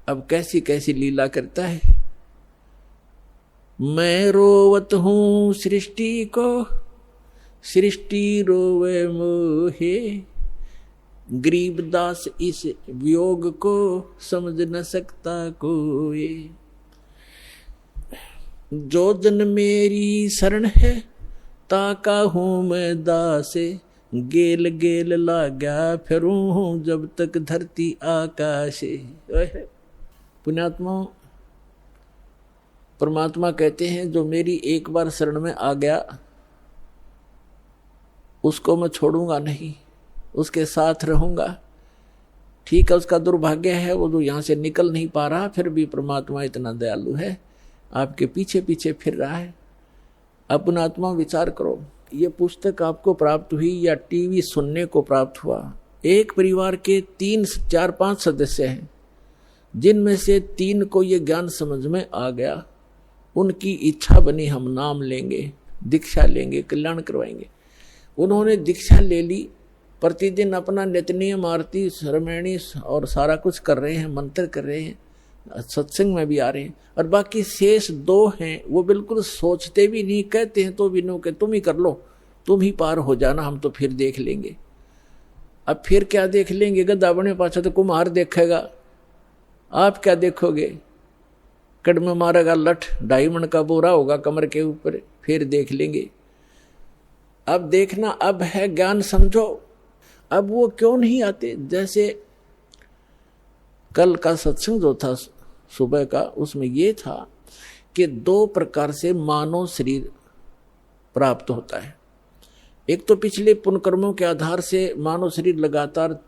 अब कैसी कैसी लीला करता है। मैं रोवत हूं सृष्टि को, सृष्टि रोवे मोहे, गरीबदास इस वियोग को समझ न सकता कोई। जो जन मेरी शरण है ताका हूं मैं दासे, गेल गेल लाग्या फिरूं हूं जब तक धरती आकाशे। पुण्यात्मा परमात्मा कहते हैं जो मेरी एक बार शरण में आ गया उसको मैं छोड़ूंगा नहीं, उसके साथ रहूंगा। ठीक है, उसका दुर्भाग्य है वो जो यहां से निकल नहीं पा रहा, फिर भी परमात्मा इतना दयालु है, आपके पीछे पीछे फिर रहा है। अपना आत्मा विचार करो, ये पुस्तक आपको प्राप्त हुई या टीवी सुनने को प्राप्त हुआ। एक परिवार के 3, 4, 5 सदस्य हैं, जिनमें से 3 को ये ज्ञान समझ में आ गया, उनकी इच्छा बनी हम नाम लेंगे, दीक्षा लेंगे, कल्याण करवाएंगे। उन्होंने दीक्षा ले ली, प्रतिदिन अपना नित्यनियम आरती श्रमणी और सारा कुछ कर रहे हैं, मंत्र कर रहे हैं, सत्संग में भी आ रहे हैं। और बाकी शेष 2 हैं वो बिल्कुल सोचते भी नहीं, कहते हैं तो भी नो के तुम ही कर लो, तुम ही पार हो जाना, हम तो फिर देख लेंगे। अब फिर क्या देख लेंगे, गधा बने पाछा तो कुम्हार देखेगा, आप क्या देखोगे। कड़ में मारेगा लठ, 2.5 मन का बोरा होगा कमर के ऊपर, फिर देख लेंगे। अब देखना अब है, ज्ञान समझो। अब वो क्यों नहीं आते। जैसे कल का सत्संग जो था सुबह का, उसमें ये था कि 2 प्रकार से मानव शरीर प्राप्त होता है। एक तो पिछले पुण्यकर्मों के आधार से मानव शरीर लगातार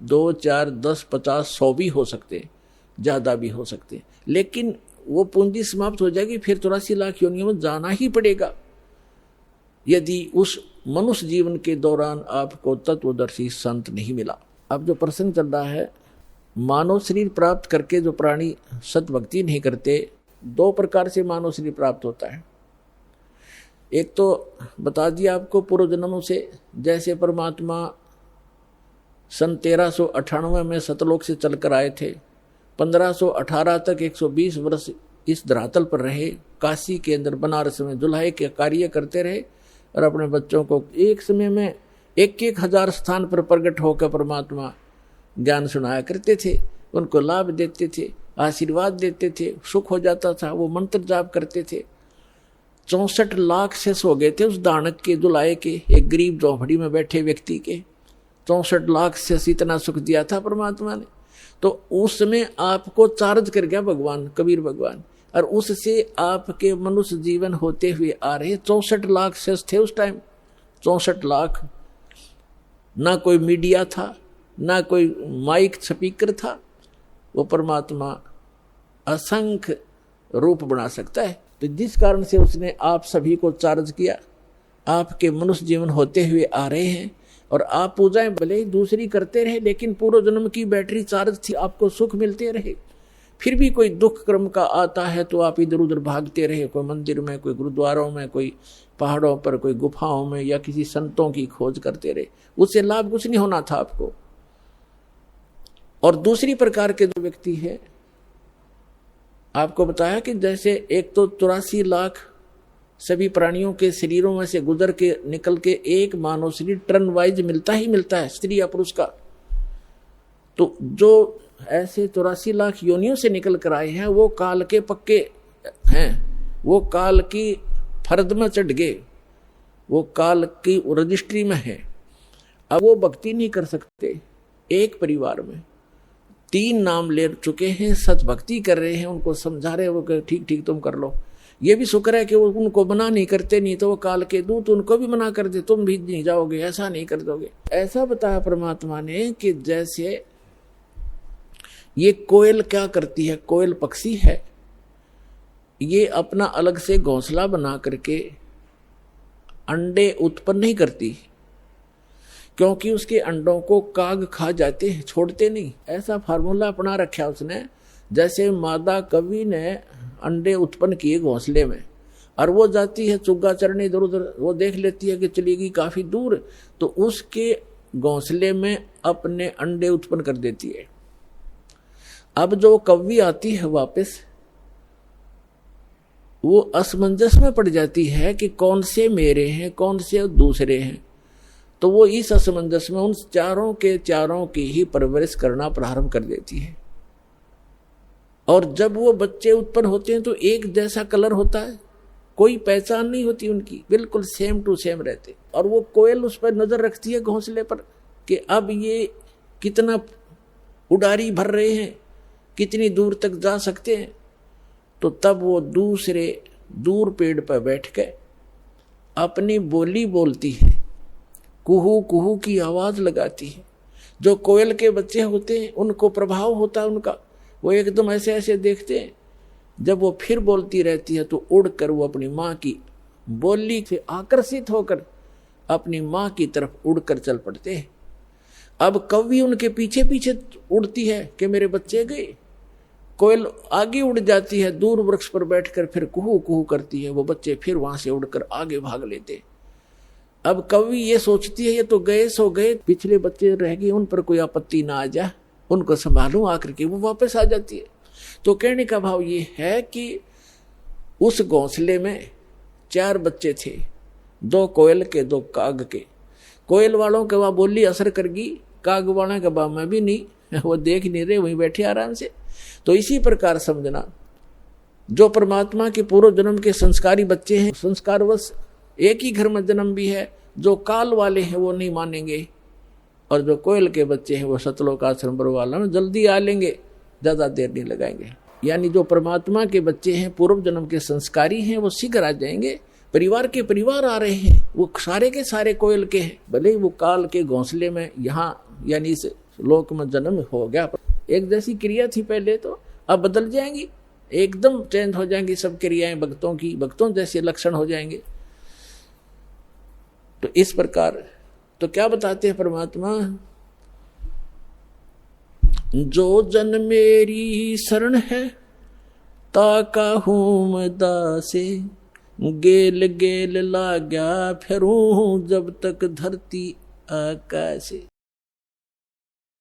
2, 4, 10, 50, 100 भी हो सकते, ज्यादा भी हो सकते, लेकिन वो पूंजी समाप्त हो जाएगी, फिर 84 लाख योनियों में जाना ही पड़ेगा यदि उस मनुष्य जीवन के दौरान आपको तत्वदर्शी संत नहीं मिला। अब जो प्रसंग चल रहा है, मानव शरीर प्राप्त करके जो प्राणी सतभक्ति नहीं करते, 2 प्रकार से मानव शरीर प्राप्त होता है। एक तो बता दिया आपको पूर्व जन्मों से, जैसे परमात्मा सन 1398 में सतलोक से चलकर आए थे, 1518 तक 120 वर्ष इस धरातल पर रहे, काशी के अंदर बनारस में जुल्हे के कार्य करते रहे और अपने बच्चों को एक समय में 1-1 हजार स्थान पर प्रकट होकर परमात्मा ज्ञान सुनाया करते थे, उनको लाभ देते थे, आशीर्वाद देते थे, सुख हो जाता था। वो मंत्र जाप करते थे। 64 लाख शेष हो गए थे उस दानक के, जुलाए के, एक गरीब झोपड़ी में बैठे व्यक्ति के 64 लाख शेष, इतना सुख दिया था परमात्मा ने। तो उस समय आपको चार्ज कर गया भगवान, कबीर भगवान, और उससे आपके मनुष्य जीवन होते हुए आ रहे 64 लाख शेष थे उस टाइम। 64 लाख, ना कोई मीडिया था, ना कोई माइक स्पीकर था। वो परमात्मा असंख्य रूप बना सकता है। तो जिस कारण से उसने आप सभी को चार्ज किया, आपके मनुष्य जीवन होते हुए आ रहे हैं, और आप पूजाएं भले ही दूसरी करते रहे, लेकिन पूर्व जन्म की बैटरी चार्ज थी, आपको सुख मिलते रहे। फिर भी कोई दुख क्रम का आता है तो आप इधर उधर भागते रहे, कोई मंदिर में, कोई गुरुद्वारों में, कोई पहाड़ों पर, कोई गुफाओं में, या किसी संतों की खोज करते रहे। उससे लाभ कुछ नहीं होना था आपको। और दूसरी प्रकार के जो व्यक्ति है, आपको बताया कि जैसे एक तो 84 लाख सभी प्राणियों के शरीरों में से गुजर के निकल के एक मानव शरीर टर्न वाइज मिलता ही मिलता है, स्त्री या पुरुष का। तो जो ऐसे 84 लाख योनियों से निकल कर आए हैं, वो काल के पक्के हैं, वो काल की फर्द में चढ़ गए, वो काल की रजिस्ट्री में है। अब वो भक्ति नहीं कर सकते। एक परिवार में 3 नाम ले चुके हैं, सत भक्ति कर रहे हैं, उनको समझा रहे हैं, वो ठीक ठीक तुम कर लो। ये भी शुक्र है कि वो उनको मना नहीं करते, नहीं तो वो काल के दूत उनको भी मना कर दे, तुम भी नहीं जाओगे, ऐसा नहीं कर दोगे। ऐसा बताया परमात्मा ने कि जैसे ये कोयल क्या करती है, कोयल पक्षी है, ये अपना अलग से घोंसला बना करके अंडे उत्पन्न नहीं करती, क्योंकि उसके अंडों को काग खा जाते हैं, छोड़ते नहीं। ऐसा फार्मूला अपना रखा उसने। जैसे मादा कवि ने अंडे उत्पन्न किए घोंसले में, और वो जाती है चुग्गा चरने इधर उधर, वो देख लेती है कि चलेगी काफी दूर, तो उसके घोंसले में अपने अंडे उत्पन्न कर देती है। अब जो कव्वी आती है वापस, वो असमंजस में पड़ जाती है कि कौन से मेरे हैं कौन से दूसरे हैं। तो वो इस असमंजस में उन चारों के चारों की ही परवरिश करना प्रारंभ कर देती है। और जब वो बच्चे उत्पन्न होते हैं तो एक जैसा कलर होता है, कोई पहचान नहीं होती उनकी, बिल्कुल सेम टू सेम रहते। और वो कोयल उस पर नजर रखती है घोंसले पर कि अब ये कितना उड़ारी भर रहे हैं, कितनी दूर तक जा सकते हैं। तो तब वो दूसरे दूर पेड़ पर बैठ के अपनी बोली बोलती है, कुहू कुहू की आवाज लगाती है। जो कोयल के बच्चे होते हैं उनको प्रभाव होता है उनका, वो एकदम ऐसे ऐसे देखते हैं। जब वो फिर बोलती रहती है तो उड़कर वो अपनी माँ की बोली से आकर्षित होकर अपनी माँ की तरफ उड़कर चल पड़ते हैं। अब कव्वी उनके पीछे पीछे उड़ती है कि मेरे बच्चे गए। कोयल आगे उड़ जाती है, दूर वृक्ष पर बैठकर फिर कुहू कुहू करती है। वो बच्चे फिर वहां से उड़कर आगे भाग लेते। अब कव्वी ये सोचती है ये तो गए सो गए, पिछले बच्चे रह गए, उन पर कोई आपत्ति ना आ जाए, उनको संभालूं आकर के। वो वापस आ जाती है। तो कहने का भाव ये है कि उस घोंसले में 4 बच्चे थे, 2 कोयल के 2 काग के। कोयल वालों के वहां बोली असर कर गई, काग वालों के वहां में भी नहीं, वो देख नहीं रहे, वहीं बैठे आराम से। तो इसी प्रकार समझना, जो परमात्मा के पूर्व जन्म के संस्कारी बच्चे हैं, संस्कारवश एक ही घर में जन्म भी है, जो काल वाले हैं वो नहीं मानेंगे, और जो कोयल के बच्चे हैं वो सतलोक आश्रम वाला में जल्दी आ लेंगे, ज्यादा देर नहीं लगाएंगे। यानी जो परमात्मा के बच्चे हैं, पूर्व जन्म के संस्कारी हैं, वो शीघ्र आ जाएंगे। परिवार के परिवार आ रहे हैं, वो सारे के सारे कोयल के हैं, भले ही वो काल के घोंसले में यहाँ यानी इस लोक में जन्म हो गया। एक जैसी क्रिया थी पहले, तो अब बदल जाएंगी, एकदम चेंज हो जाएंगी सब क्रियाएं भक्तों की, भक्तों जैसे लक्षण हो जाएंगे। तो इस प्रकार तो क्या बताते हैं परमात्मा, जो जन मेरी शरण है ताका हूं मैं दासे, गेल गेल लाग्या फिरूं जब तक धरती आकाशे।